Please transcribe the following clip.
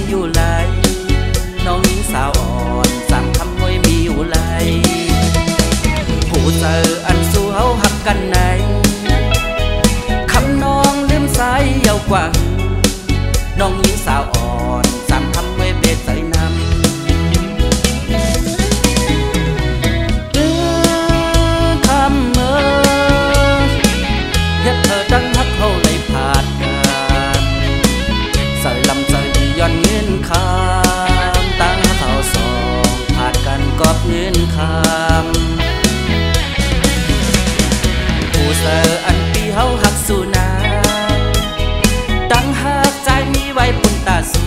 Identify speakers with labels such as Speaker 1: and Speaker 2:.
Speaker 1: อยู่ไหลน้องหญิงสาวอ่อนสั่งคำมวยมีอยู่ไหลผู้เจออันสู้เฮาหักกันไหนคำน้องลืมสายเยาวกว่าน้องหญิงสาวอ่อนสั่งคำมวยเบ็ดใส่น้ำคำเมื่อเฮ็ดเธอดังฮักเฮาเลยผ่านกันใส่ลำใจย้อนเงินคำตั้งเท่าสองผ่านกันกอบเงินคำผู้เสืออันปีเฮาหักสู่นาดังหักใจมีไว้ปุ่นตาสู